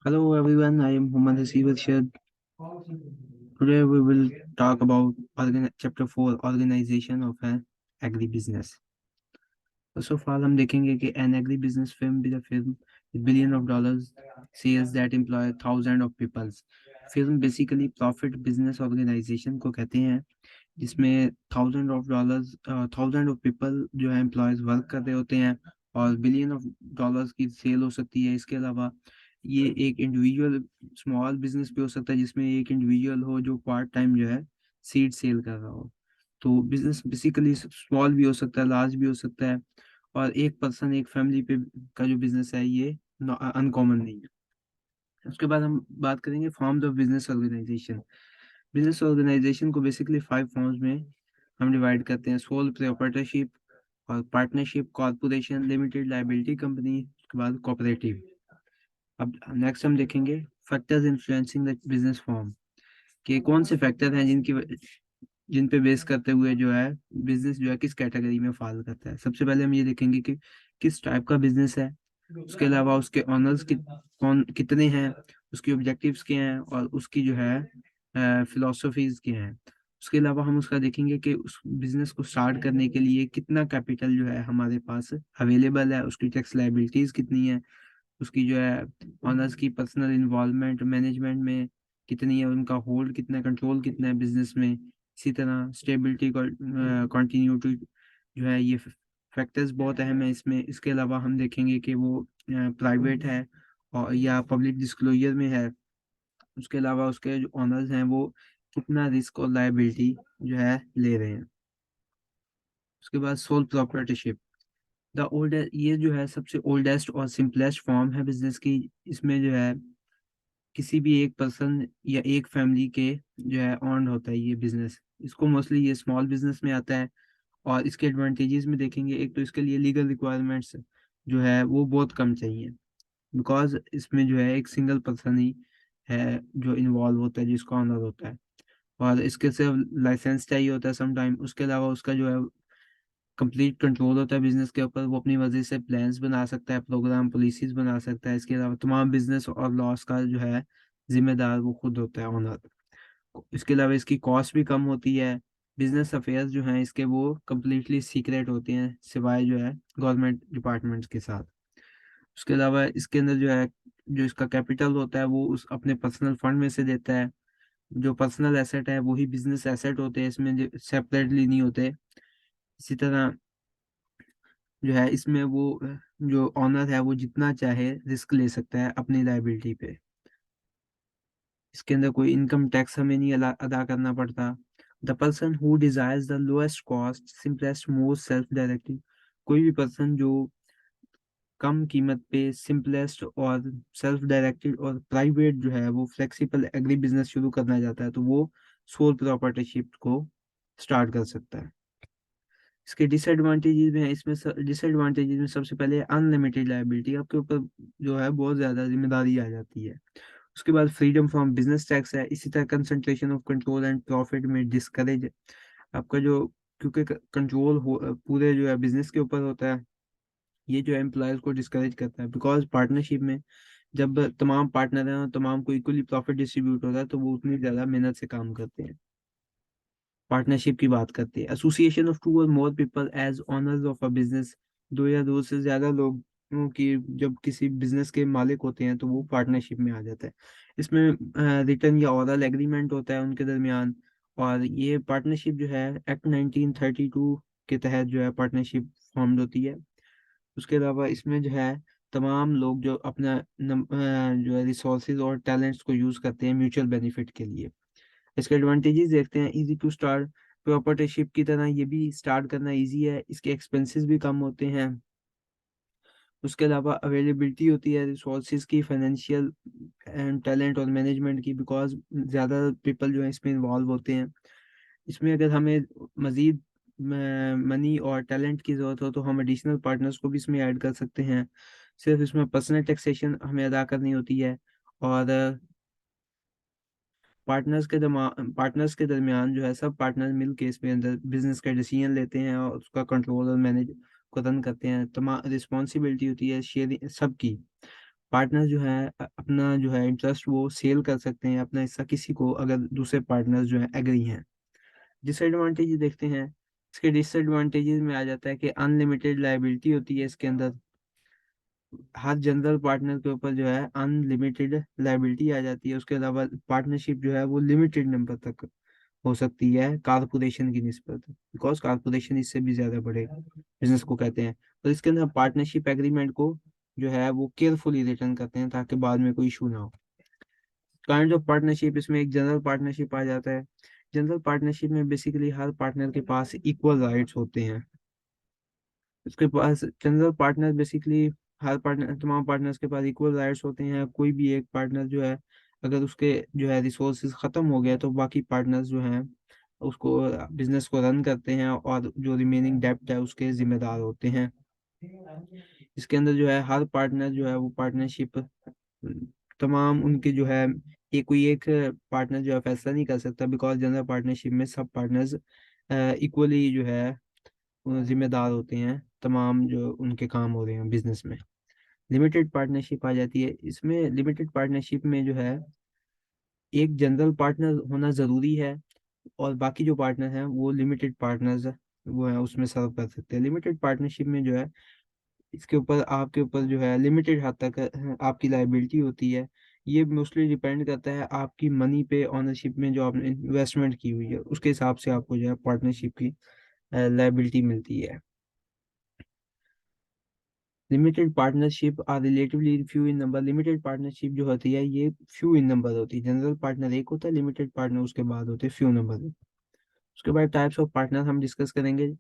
Hello everyone, I am Muhammad Hasib Arshad. Today we will talk about chapter 4 organization of an agribusiness. First of all, हम देखेंगे कि an agribusiness firm is a firm with billion of dollars sales that employ thousands of people. Firm basically profit business organization को कहते हैं जिसमें thousand of people जो है employees work कर रहे होते हैं और बिलियन ऑफ डॉलर्स की सेल हो सकती है। इसके अलावा ये एक इंडिविजुअल स्मॉल बिजनेस भी हो सकता है जिसमें एक इंडिविजुअल हो जो पार्ट टाइम जो है सीड सेल कर रहा हो। तो बिजनेस बेसिकली स्मॉल भी हो सकता है, लार्ज भी हो सकता है, और एक पर्सन एक फैमिली पे का जो बिजनेस है ये अनकॉमन नहीं है। उसके बाद हम बात करेंगे forms of business organisation. Business organisation को बेसिकली 5 फॉर्म्स में हम डिवाइड करते हैं: सोल प्रोप्राइटरशिप और partnership, corporation, limited liability company, उसके बाद कोऑपरेटिव। अब नेक्स्ट हम देखेंगे factors influencing the business form, कि कौन से फैक्टर हैं जिन पे बेस करते हुए जो है बिजनेस जो है किस कैटेगरी में फॉल करता है। सबसे पहले हम ये देखेंगे कि किस टाइप का बिजनेस है, उसके अलावा उसके ऑनर्स कौन कितने हैं, उसकी ऑब्जेक्टिव्स क्या हैं और उसकी जो है फिलोसफीज क्या हैं। उसके अलावा हम उसका देखेंगे कि उस बिजनेस को स्टार्ट करने के लिए कितना कैपिटल जो है हमारे पास अवेलेबल है, उसकी टैक्स लाइबिलिटीज कितनी है, उसकी जो है ऑनर्स की पर्सनल इन्वॉल्वमेंट मैनेजमेंट में कितनी है, उनका होल्ड कितना है, कंट्रोल कितना है बिजनेस में। इसी तरह स्टेबिलिटी कंटिन्यूटी जो है ये फैक्टर्स बहुत अहम है इसमें। इसके अलावा हम देखेंगे कि वो प्राइवेट है और या पब्लिक डिस्क्लोजर में है। उसके अलावा उसके जो ऑनर्स हैं वो कितना रिस्क और लायबिलिटी जो है ले रहे हैं। उसके बाद सोल प्रोप्राइटरशिप, द ओल्ड ये जो है सबसे ओल्डेस्ट और सिंपलेस्ट फॉर्म है बिजनेस की। इसमें जो है किसी भी एक पर्सन या एक फैमिली के जो है ऑन होता है ये बिजनेस। इसको मोस्टली ये स्मॉल बिजनेस में आता है। और इसके एडवांटेजेस में देखेंगे, एक तो इसके लिए लीगल रिक्वायरमेंट्स जो है वो बहुत कम चाहिए, बिकॉज इसमें जो है एक सिंगल पर्सन ही है जो इन्वॉल्व होता है जिसका ऑनर होता है, और इसके सिर्फ लाइसेंस चाहिए होता है सम टाइम। उसके अलावा उसका जो है कंप्लीट कंट्रोल होता है बिजनेस के ऊपर, वो अपनी मर्जी से प्लान्स बना सकता है, प्रोग्राम पॉलिसीज बना सकता है। इसके अलावा तमाम बिजनेस और लॉस का जो है जिम्मेदार वो खुद होता है, ओनर। इसके अलावा इसकी कॉस्ट भी कम होती है। बिजनेस अफेयर्स जो हैं इसके वो कम्प्लीटली सीक्रेट होते हैं सिवाय जो है गवर्नमेंट डिपार्टमेंट्स के साथ। उसके अलावा इसके अंदर जो है जो इसका कैपिटल होता है वो उस अपने पर्सनल फंड में से देता है। जो पर्सनल एसेट है वही बिजनेस एसेट होते हैं, इसमें सेपरेटली नहीं होते। इसी तरह जो है इसमें वो जो ऑनर है वो जितना चाहे रिस्क ले सकता है अपनी लायबिलिटी पे। इसके अंदर कोई इनकम टैक्स हमें नहीं अदा करना पड़ता। The person who desires the lowest cost simplest most self directive, कोई भी पर्सन जो कम कीमत पे सिंपलेस्ट और सेल्फ डायरेक्टेड और प्राइवेट जो है वो फ्लेक्सिबल एग्री बिजनेस शुरू करना चाहता है तो वो सोल प्रॉपर्टीशिप को स्टार्ट कर सकता है। इसके डिसएडवांटेजेस में है, इसमें डिसएडवांटेजेस में सबसे पहले अनलिमिटेड लायबिलिटी, आपके ऊपर जो है बहुत ज्यादा जिम्मेदारी आ जाती है। उसके बाद फ्रीडम फ्रॉम बिजनेस टैक्स है। इसी तरह concentration of control and profit में डिस्करेज, आपका जो क्योंकि कंट्रोल हो पूरे जो है बिजनेस के ऊपर होता है, ये जो एम्प्लॉयज को डिस्करेज करता है। बिकॉज पार्टनरशिप में जब तमाम पार्टनर हैं और तमाम को इक्वली प्रॉफिट डिस्ट्रीब्यूट होता है तो वो उतनी ज्यादा मेहनत से काम करते हैं। पार्टनरशिप की बात करते हैं, एसोसिएशन ऑफ टू और more people as owners of a business, दो या दो से ज्यादा लोग की जब किसी बिजनेस के मालिक होते हैं तो वो पार्टनरशिप में आ जाता है। इसमें रिटर्न या ओरल एग्रीमेंट होता है उनके दरमियान। और ये पार्टनरशिप जो है एक्ट 1932 के तहत जो है पार्टनरशिप फॉर्म्ड होती है। उसके अलावा इसमें जो है तमाम लोग जो अपना जो है रिसोर्सेज और टैलेंट्स को यूज करते हैं म्यूचुअल बेनिफिट के लिए। इसके एडवांटेजेस देखते हैं, इजी टू स्टार्ट, प्रॉपर्टीशिप की तरह ये भी स्टार्ट करना इजी है, इसके एक्सपेंसेस भी कम होते हैं। उसके अलावा अवेलेबिलिटी होती है रिसोर्सेज की, फाइनेंशियल एंड टैलेंट और मैनेजमेंट की, बिकॉज ज़्यादा पीपल जो है इसमें इन्वॉल्व होते हैं। इसमें अगर हमें मज़ीद मनी और टैलेंट की ज़रूरत हो तो हम एडिशनल पार्टनर्स को भी इसमें ऐड कर सकते हैं। सिर्फ इसमें पर्सनल टैक्सेशन हमें अदा करनी होती है। और पार्टनर्स के दरमियान जो है सब पार्टनर मिल के इसमें अंदर बिजनेस का डिसीजन लेते हैं और उसका कंट्रोल और मैनेज को रन करते हैं। तमाम रिस्पॉन्सिबिलिटी होती है शेयरिंग सबकी। पार्टनर जो है अपना जो है इंटरेस्ट वो सेल कर सकते हैं अपना हिस्सा किसी को, अगर दूसरे पार्टनर्स जो है एग्री हैं। डिसएडवांटेजेस देखते हैं। इसके डिसएडवांटेजेस में आ जाता है कि अनलिमिटेड लाइबिलिटी होती है इसके अंदर। हर जनरल पार्टनर के ऊपर जो है अनलिमिटेड लाइबिलिटी आ जाती है। उसके अलावा पार्टनरशिप जो है वो लिमिटेड नंबर तक हो सकती है कारपोरेशन की निस्बत, बिकॉज कारपोरेशन इससे भी ज्यादा बड़े बिजनेस को कहते हैं। तो इसके अंदर पार्टनरशिप एग्रीमेंट को जो है वो केयरफुली रिटर्न करते हैं ताकि बाद में कोई इशू ना हो। काइंड ऑफ पार्टनरशिप, इसमें एक जनरल पार्टनरशिप आ जाता है। जनरल पार्टनरशिप में बेसिकली हर पार्टनर के पास इक्वल राइट्स होते हैं। उसके पास जनरल पार्टनर बेसिकली हर पार्टनर तमाम पार्टनर्स के पास इक्वल राइट्स होते हैं। कोई भी एक पार्टनर जो है अगर उसके जो है रिसोर्सेज खत्म हो गए तो बाकी पार्टनर्स जो हैं उसको बिजनेस को रन करते हैं और जो रिमेनिंग डेब्ट है उसके जिम्मेदार होते हैं। इसके अंदर जो है हर पार्टनर जो है वो पार्टनरशिप तमाम उनके जो है एक कोई एक पार्टनर जो है फैसला नहीं कर सकता, बिकॉज जनरल पार्टनरशिप में सब पार्टनर्स इक्वली जो है जिम्मेदार होते हैं तमाम जो उनके काम हो रहे हैं बिजनेस में। लिमिटेड पार्टनरशिप आ जाती है। इसमें लिमिटेड पार्टनरशिप में जो है एक जनरल पार्टनर होना ज़रूरी है और बाकी जो पार्टनर हैं वो लिमिटेड पार्टनर्स वो है उसमें सर्व कर सकते हैं। लिमिटेड पार्टनरशिप में जो है इसके ऊपर आपके ऊपर जो है लिमिटेड हद तक आपकी लाइबिलिटी होती है। ये मोस्टली डिपेंड करता है आपकी मनी पे, ऑनरशिप में जो आपने इन्वेस्टमेंट की हुई है उसके हिसाब से आपको जो है पार्टनरशिप की लाइबिलिटी मिलती है। Limited partnership are relatively few in number. Limited partnership जो होती है ये फ्यू इन नंबर होती है। जनरल पार्टनर एक होता है, लिमिटेड पार्टनर उसके बाद होते हैं फ्यू नंबर। उसके बाद टाइप्स ऑफ पार्टनर हम डिस्कस करेंगे।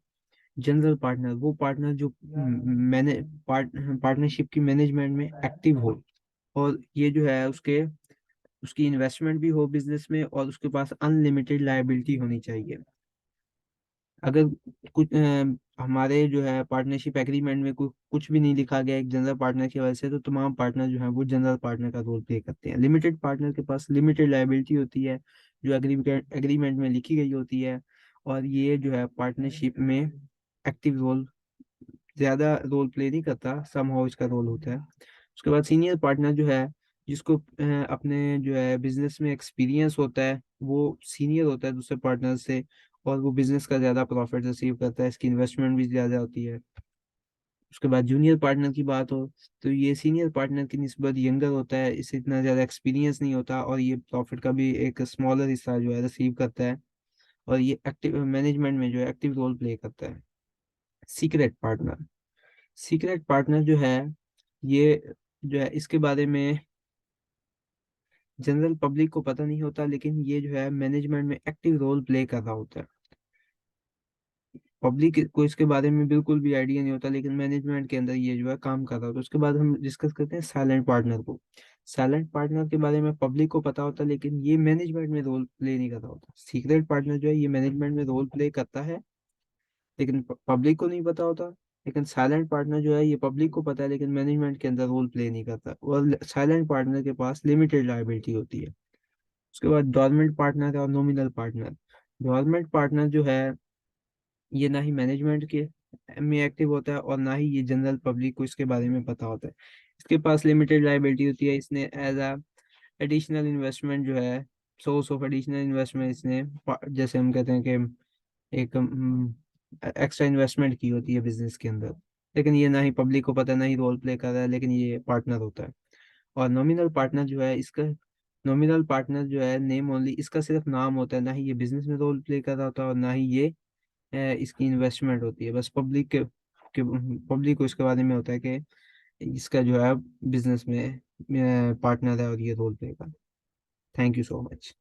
जनरल पार्टनर वो पार्टनर जो मैंने पार्टनरशिप की मैनेजमेंट में एक्टिव हो और ये जो है उसकी इन्वेस्टमेंट भी हो बिजनेस में और उसके पास अनलिमिटेड लायबिलिटी होनी चाहिए। अगर कुछ हमारे जो है पार्टनरशिप एग्रीमेंट में कुछ भी नहीं लिखा गया एक जनरल पार्टनर की वजह से, तो तमाम पार्टनर जो है वो जनरल पार्टनर का रोल प्ले करते हैं। लिमिटेड पार्टनर के पास लिमिटेड लायबिलिटी होती है जो एग्रीमेंट में लिखी गई होती है और ये जो है पार्टनरशिप में एक्टिव रोल ज्यादा रोल प्ले नहीं करता, सम हाउ इसका रोल होता है। उसके बाद सीनियर पार्टनर जो है जिसको अपने जो है बिजनेस में एक्सपीरियंस होता है, वो सीनियर होता है दूसरे पार्टनर से और वो बिजनेस का ज्यादा प्रॉफिट रिसीव करता है, इसकी इन्वेस्टमेंट भी ज्यादा होती है। उसके बाद जूनियर पार्टनर की बात हो तो ये सीनियर पार्टनर की निस्बत यंगर होता है, इससे इतना ज्यादा एक्सपीरियंस नहीं होता और ये प्रॉफिट का भी एक स्मॉलर हिस्सा जो है रिसीव करता है और ये एक्टिव मैनेजमेंट में जो है एक्टिव रोल प्ले करता है। सीक्रेट पार्टनर, सीक्रेट पार्टनर जो है ये जो है इसके बारे में जनरल पब्लिक को पता नहीं होता, लेकिन ये जो है मैनेजमेंट में एक्टिव रोल प्ले कर रहा होता है। पब्लिक को इसके बारे में बिल्कुल भी आइडिया नहीं होता, लेकिन मैनेजमेंट के अंदर ये जो है काम कर रहा होता है। उसके बाद हम डिस्कस करते हैं साइलेंट पार्टनर को। साइलेंट पार्टनर के बारे में पब्लिक को पता होता है लेकिन ये मैनेजमेंट में रोल प्ले नहीं कर रहा होता। सीक्रेट पार्टनर जो है ये मैनेजमेंट में रोल प्ले करता है लेकिन पब्लिक को नहीं पता होता। लेकिन साइलेंट पार्टनर जो है ये पब्लिक को पता है लेकिन मैनेजमेंट के अंदर रोल प्ले नहीं करता और साइलेंट पार्टनर के पास लिमिटेड लायबिलिटी होती है। उसके बाद डोरमेंट पार्टनर और नॉमिनल पार्टनर। डोरमेंट पार्टनर जो है ये ना ही मैनेजमेंट के में एक्टिव होता है और ना ही ये जनरल पब्लिक को इसके बारे में पता होता है। इसके पास लिमिटेड लायबिलिटी होती है। इसने एज अ एडिशनल इन्वेस्टमेंट जो है सोर्स ऑफ एडिशनल इन्वेस्टमेंट इसने जैसे हम कहते हैं कि एक एक्स्ट्रा इन्वेस्टमेंट की होती है बिजनेस के अंदर, लेकिन ये ना ही पब्लिक को पता है ना ही रोल प्ले कर रहा है, लेकिन ये पार्टनर होता है। और नॉमिनल पार्टनर जो है इसका नॉमिनल पार्टनर जो है नेम ओनली, इसका सिर्फ नाम होता है, ना ही ये बिजनेस में रोल प्ले कर रहा होता है और ना ही ये इसकी इन्वेस्टमेंट होती है। बस पब्लिक को इसके बारे में होता है कि इसका जो है बिजनेस में पार्टनर है और ये रोल प्ले कर। Thank you so much.